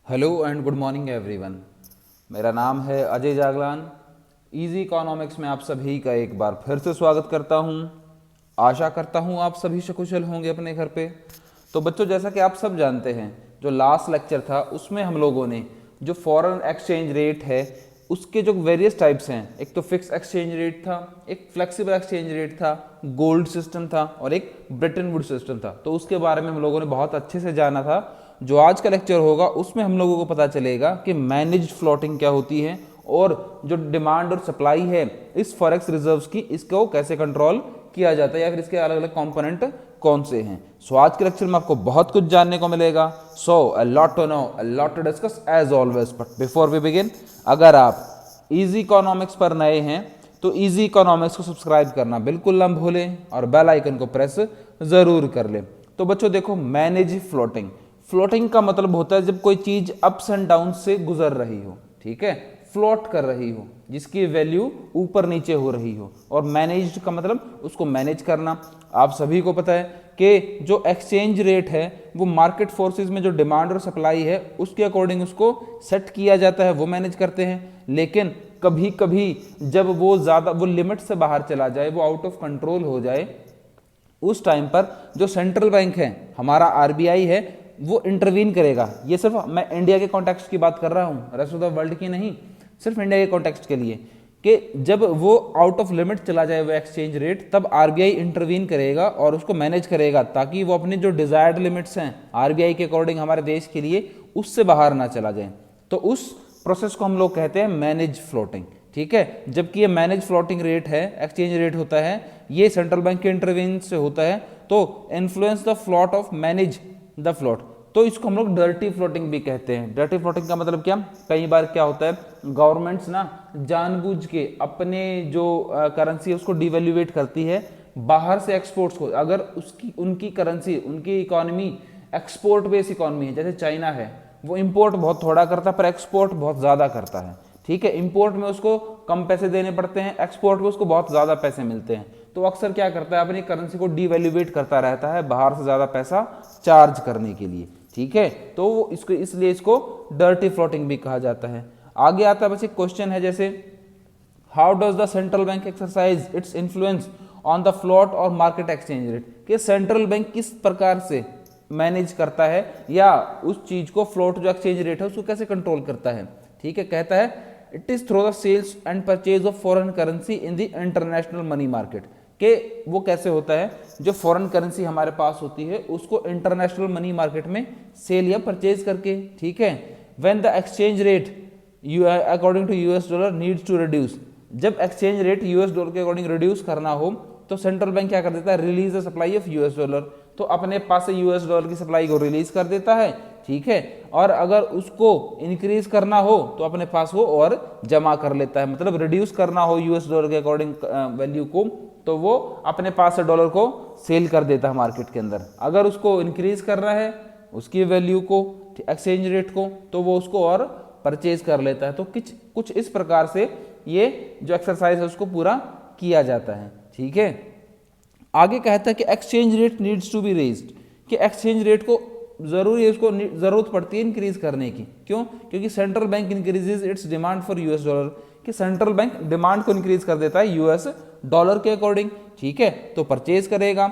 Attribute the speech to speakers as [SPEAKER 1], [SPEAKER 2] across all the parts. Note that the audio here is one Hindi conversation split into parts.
[SPEAKER 1] Hello and good morning everyone. मेरा नाम है अजय जागलान। इजी इकोनॉमिक्स में आप सभी का एक बार फिर से स्वागत करता हूं। आशा करता हूं आप सभी सकुशल होंगे अपने घर पे। तो बच्चों, जैसा कि आप सब जानते हैं, जो लास्ट लेक्चर था उसमें हम लोगों ने जो फॉरेन एक्सचेंज रेट है उसके जो वेरियस टाइप्स हैं, एक तो फिक्स एक्सचेंज रेट था, एक फ्लेक्सिबल एक्सचेंज रेट था, गोल्ड सिस्टम था और एक ब्रेटन वुड सिस्टम था। तो उसके बारे में हम लोगों ने बहुत अच्छे से जाना था। जो आज का लेक्चर होगा उसमें हम लोगों को पता चलेगा कि मैनेज्ड फ्लोटिंग क्या होती है और जो डिमांड और सप्लाई है इस फॉरेक्स रिजर्व्स की, इसको कैसे कंट्रोल किया जाता है या फिर इसके अलग अलग कंपोनेंट कौन से हैं। सो आज के लेक्चर में आपको बहुत कुछ जानने को मिलेगा। So a lot to know, a lot to discuss as always. But before we begin, अगर आप इजी इकोनॉमिक्स पर नए हैं तो इजी इकोनॉमिक्स को सब्सक्राइब करना बिल्कुल ना भूलें और बेल आइकन को प्रेस जरूर कर लें। तो बच्चों देखो, मैनेज फ्लोटिंग। फ्लोटिंग का मतलब होता है जब कोई चीज अप्स एंड डाउन से गुजर रही हो, ठीक है, फ्लोट कर रही हो, जिसकी वैल्यू ऊपर नीचे हो रही हो। और मैनेज्ड का मतलब उसको मैनेज करना। आप सभी को पता है कि जो एक्सचेंज रेट है वो मार्केट फोर्सेस में जो डिमांड और सप्लाई है उसके अकॉर्डिंग उसको सेट किया जाता है, वो मैनेज करते हैं। लेकिन कभी कभी जब वो ज़्यादा वो लिमिट से बाहर चला जाए, वो आउट ऑफ कंट्रोल हो जाए, उस टाइम पर जो सेंट्रल बैंक है, हमारा आरबीआई है, वो इंटरवीन करेगा। ये सिर्फ मैं इंडिया के कॉन्टेक्स्ट की बात कर रहा हूँ, रेस्ट ऑफ द वर्ल्ड की नहीं, सिर्फ इंडिया के कॉन्टेक्स्ट के लिए, कि जब वो आउट ऑफ लिमिट चला जाए वो एक्सचेंज रेट, तब आरबीआई इंटरवीन करेगा और उसको मैनेज करेगा ताकि वो अपनी जो डिजायर्ड लिमिट्स हैं आरबीआई के अकॉर्डिंग हमारे देश के लिए, उससे बाहर ना चला जाए। तो उस प्रोसेस को हम लोग कहते हैं मैनेज फ्लोटिंग, ठीक है। जबकि ये मैनेज फ्लोटिंग रेट है, एक्सचेंज रेट होता है, ये सेंट्रल बैंक के इंटरवेंशन से होता है। तो influence the float of manage the float, तो इसको हम लोग डर्टी फ्लोटिंग भी कहते हैं। डर्टी फ्लोटिंग का मतलब क्या, कई बार क्या होता है, गवर्नमेंट्स ना जानबूझ के अपने जो करेंसी है उसको डिवैल्यूएट करती है बाहर से एक्सपोर्ट्स को। अगर उसकी उनकी करेंसी, उनकी इकोनॉमी एक्सपोर्ट बेस्ड इकोनॉमी है, जैसे चाइना है, वो इंपोर्ट बहुत थोड़ा करता है पर एक्सपोर्ट बहुत ज्यादा करता है, ठीक है। इंपोर्ट में उसको कम पैसे देने पड़ते हैं, एक्सपोर्ट में उसको बहुत ज्यादा पैसे मिलते हैं। तो अक्सर क्या करता है, अपनी करेंसी को डिवैल्यूएट करता रहता है बाहर से ज्यादा पैसा चार्ज करने के लिए, ठीक है। तो इसको इसलिए इसको डर्टी फ्लोटिंग भी कहा जाता है। आगे आता है बस एक क्वेश्चन है, जैसे how does the central bank exercise its influence on the float और मार्केट एक्सचेंज रेट, कि सेंट्रल बैंक किस प्रकार से मैनेज करता है या उस चीज को, फ्लोट जो एक्सचेंज रेट है उसको कैसे कंट्रोल करता है, ठीक है। कहता है it is through the sales and purchase of foreign currency in the international money market, कि वो कैसे होता है, जो फॉरेन करेंसी हमारे पास होती है उसको इंटरनेशनल मनी मार्केट में सेल या परचेज करके, ठीक है। When the exchange rate according to US dollar needs to reduce, जब एक्सचेंज रेट यूएस डॉलर के अकॉर्डिंग रिड्यूस करना हो तो सेंट्रल बैंक क्या कर देता है, release the supply of US dollar, तो अपने पास से यूएस डॉलर की सप्लाई को रिलीज कर देता है, ठीक है। और अगर उसको इंक्रीज करना हो तो अपने पास वो और जमा कर लेता है, मतलब रिड्यूस करना हो यूएस डॉलर के अकॉर्डिंग वैल्यू को, तो वो अपने पास से डॉलर को सेल कर देता है मार्केट के अंदर। अगर उसको इंक्रीज करना है उसकी वैल्यू को, एक्सचेंज रेट को, तो वो उसको और परचेज कर लेता है। तो कुछ इस प्रकार से ये जो एक्सरसाइज है उसको पूरा किया जाता है, ठीक है। आगे कहता है कि exchange rate needs to be raised, कि एक्सचेंज रेट को जरूरी है, उसको जरूरत पड़ती है इंक्रीज करने की। क्यों? क्योंकि central bank increases it's demand for US dollar, कि सेंट्रल बैंक डिमांड को इंक्रीज कर देता है यूएस डॉलर के अकॉर्डिंग, ठीक है। तो परचेज करेगा,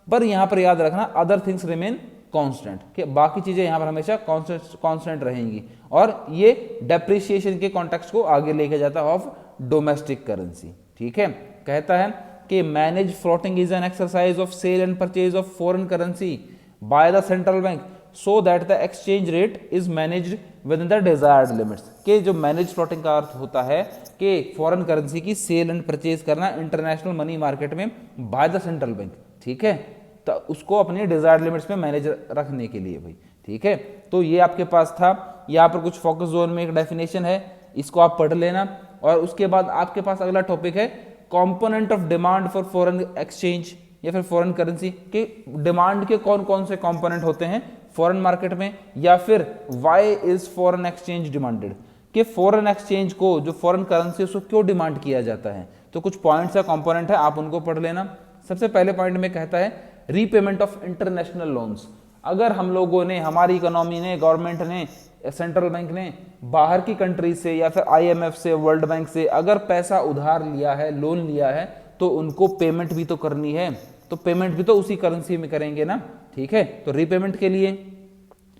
[SPEAKER 1] पर यहां पर याद रखना अदर थिंग्स रिमेन कांस्टेंट, कि बाकी चीजें यहां पर हमेशा कांस्टेंट रहेंगी। और ये डेप्रिसिएशन के कॉन्टेक्स्ट को आगे लेके जाता है ऑफ डोमेस्टिक करेंसी, ठीक है। कहता है कि manage floating is an exercise of sale and purchase of foreign currency by the central bank so that the exchange rate is managed within the desired limits, के जो मैनेज फ्लोटिंग का अर्थ होता है कि फॉरेन करेंसी की सेल एंड परचेज करना इंटरनेशनल मनी मार्केट में बाय द सेंट्रल बैंक, ठीक है। तो उसको अपनी डिजायर्ड लिमिट्स में मैनेज रखने के लिए भाई, ठीक है। तो ये आपके पास था, यहाँ पर कुछ फोकस जोन में एक डेफिनेशन है, इसको आप पढ़ लेना। और उसके बाद आपके पास अगला टॉपिक है component of demand for foreign exchange या फिर फॉरेन करेंसी, के डिमांड के कौन कौन से कंपोनेंट होते हैं फॉरेन मार्केट में, या फिर why is foreign exchange demanded, कि फॉरेन एक्सचेंज को, जो फॉरेन करेंसी उसको क्यों डिमांड किया जाता है। तो कुछ पॉइंट्स या कंपोनेंट है, आप उनको पढ़ लेना। सबसे पहले पॉइंट में कहता है रीपेमेंट ऑफ इंटरनेशनल लोन्स। अगर हम लोगों ने, हमारी इकोनॉमी ने, गवर्नमेंट ने सेंट्रल बैंक ने बाहर की कंट्री से या फिर IMF से, वर्ल्ड बैंक से अगर पैसा उधार लिया है, लोन लिया है, तो उनको पेमेंट भी तो करनी है, तो पेमेंट भी तो उसी करेंसी में करेंगे ना, ठीक है, तो रीपेमेंट के लिए।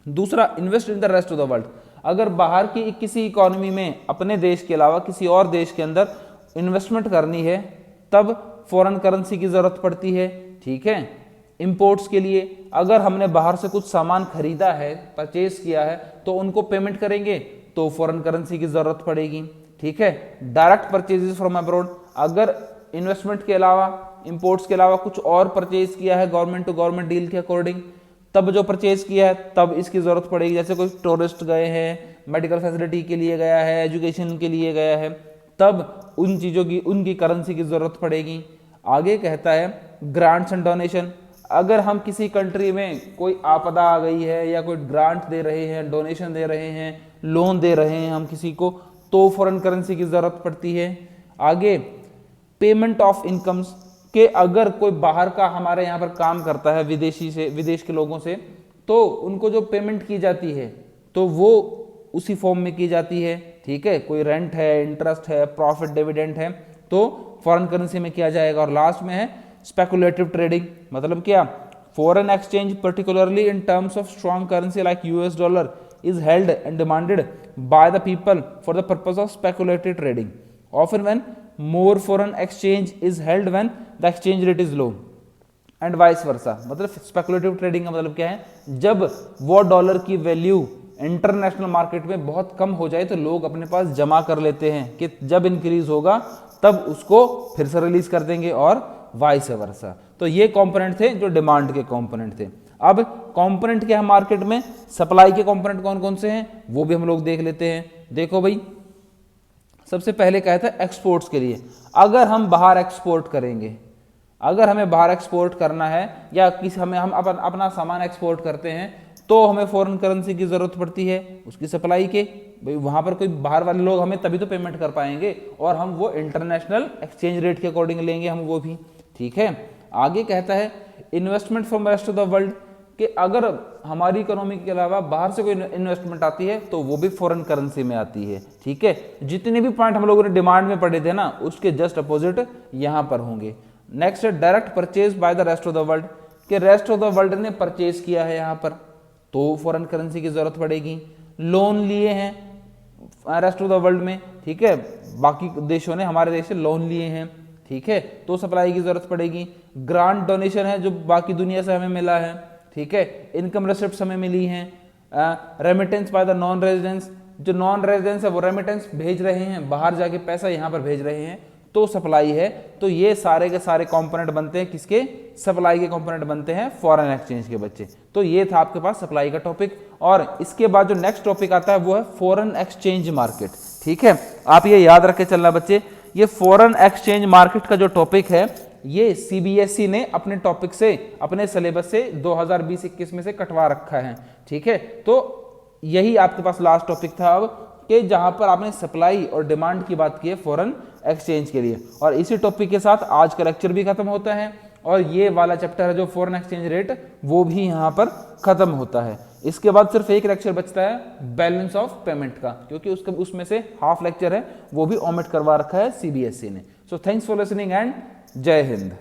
[SPEAKER 1] दूसरा, invest in the rest of the world, अगर बाहर की किसी इकोनॉमी में अपने देश के अलावा किसी और देश के अंदर इन्वेस्टमेंट करनी है तब फॉरेन करेंसी की जरूरत पड़ती है, ठीक है। इंपोर्ट्स के लिए अगर हमने बाहर से कुछ सामान खरीदा है, परचेज किया है, तो उनको पेमेंट करेंगे तो फॉरेन करेंसी की जरूरत पड़ेगी, ठीक है। डायरेक्ट परचेजेस फ्रॉम अब्रॉड, अगर इन्वेस्टमेंट के अलावा, इंपोर्ट्स के अलावा कुछ और परचेज किया है गवर्नमेंट टू गवर्नमेंट डील के अकॉर्डिंग, तब जो परचेज किया है तब इसकी जरूरत पड़ेगी। जैसे कोई टूरिस्ट गए हैं, मेडिकल फैसिलिटी के लिए गया है, एजुकेशन के लिए गया है, तब उन चीजों की, उनकी करेंसी की जरूरत पड़ेगी। आगे कहता है ग्रांट्स एंड डोनेशन, अगर हम किसी कंट्री में कोई आपदा आ गई है या कोई ग्रांट दे रहे हैं, डोनेशन दे रहे हैं, लोन दे रहे हैं हम किसी को, तो फॉरेन करेंसी की जरूरत पड़ती है। आगे पेमेंट ऑफ इनकम्स, के अगर कोई बाहर का हमारे यहाँ पर काम करता है विदेशी से, विदेश के लोगों से, तो उनको जो पेमेंट की जाती है तो वो उसी फॉर्म में की जाती है, ठीक है। कोई रेंट है, इंटरेस्ट है, प्रॉफिट डिविडेंड है, तो फॉरेन करेंसी में किया जाएगा। और लास्ट में है स्पेकुलेटिव ट्रेडिंग, मतलब क्या, foreign exchange particularly in terms of strong currency like US dollar is held and demanded by the people for the purpose of speculative trading. Often when more foreign exchange is held when the exchange rate is low and vice versa. मतलब speculative trading का मतलब क्या है, जब वो डॉलर की वैल्यू इंटरनेशनल मार्केट में बहुत कम हो जाए तो लोग अपने पास जमा कर लेते हैं कि जब इंक्रीज होगा तब उसको फिर से रिलीज कर देंगे और वाइस वर्सा। तो ये कंपोनेंट थे जो डिमांड के कंपोनेंट थे। अब कंपोनेंट क्या है मार्केट में, सप्लाई के कंपोनेंट कौन कौन से हैं वो भी हम लोग देख लेते हैं। देखो भाई, सबसे पहले क्या था एक्सपोर्ट्स के लिए, अगर हम बाहर एक्सपोर्ट करेंगे, अगर हमें बाहर एक्सपोर्ट करना है या किसी हम अपना सामान एक्सपोर्ट करते हैं तो हमें फॉरेन करेंसी की जरूरत पड़ती है उसकी सप्लाई के। भाई वहां पर कोई बाहर वाले लोग हमें तभी तो पेमेंट कर पाएंगे और हम वो इंटरनेशनल एक्सचेंज रेट के अकॉर्डिंग लेंगे हम वो भी, ठीक है। आगे कहता है investment from rest of the world, कि अगर हमारी इकोनॉमी के अलावा बाहर से कोई इन्वेस्टमेंट आती है तो वो भी फॉरेन करेंसी में आती है, ठीक है। जितने भी पॉइंट हम लोगों ने डिमांड में पढ़े थे ना उसके जस्ट अपोजिट यहां पर होंगे। नेक्स्ट है direct purchase by the rest of the world, कि रेस्ट ऑफ द वर्ल्ड ने परचेज किया है यहां पर तो फॉरेन करेंसी की जरूरत पड़ेगी। लोन लिए हैं रेस्ट ऑफ द वर्ल्ड में, ठीक है, बाकी देशों ने हमारे देश से लोन लिए हैं, ठीक है, तो सप्लाई की जरूरत पड़ेगी। ग्रांट डोनेशन है जो बाकी दुनिया से हमें मिला है, ठीक है। इनकम रिसिप्ट हमें मिली हैं। Remittance by the non residence, जो नॉन रेजिडेंस है वो रेमिटेंस भेज रहे हैं, बाहर जाके पैसा यहाँ पर भेज रहे हैं तो सप्लाई है। तो ये सारे के सारे कंपोनेंट बनते हैं किसके, सप्लाई के कंपोनेंट बनते हैं फॉरेन एक्सचेंज के बच्चे। तो ये था आपके पास सप्लाई का टॉपिक। और इसके बाद जो नेक्स्ट टॉपिक आता है वो है फॉरेन एक्सचेंज मार्केट, ठीक है। आप ये याद रख के चलना बच्चे, ये फॉरेन एक्सचेंज मार्केट का जो टॉपिक है ये CBSE ने अपने टॉपिक से, अपने सिलेबस से 2020-21 में से कटवा रखा है, ठीक है। तो यही आपके पास लास्ट टॉपिक था अब, कि जहां पर आपने सप्लाई और डिमांड की बात की है फॉरेन एक्सचेंज के लिए। और इसी टॉपिक के साथ आज का लेक्चर भी खत्म होता है और ये वाला चैप्टर है जो फॉरेन एक्सचेंज रेट वो भी यहाँ पर खत्म होता है। इसके बाद सिर्फ एक लेक्चर बचता है बैलेंस ऑफ पेमेंट का, क्योंकि उसमें से हाफ लेक्चर है वो भी ओमिट करवा रखा है CBSE ने। So thanks for listening and जय हिंद।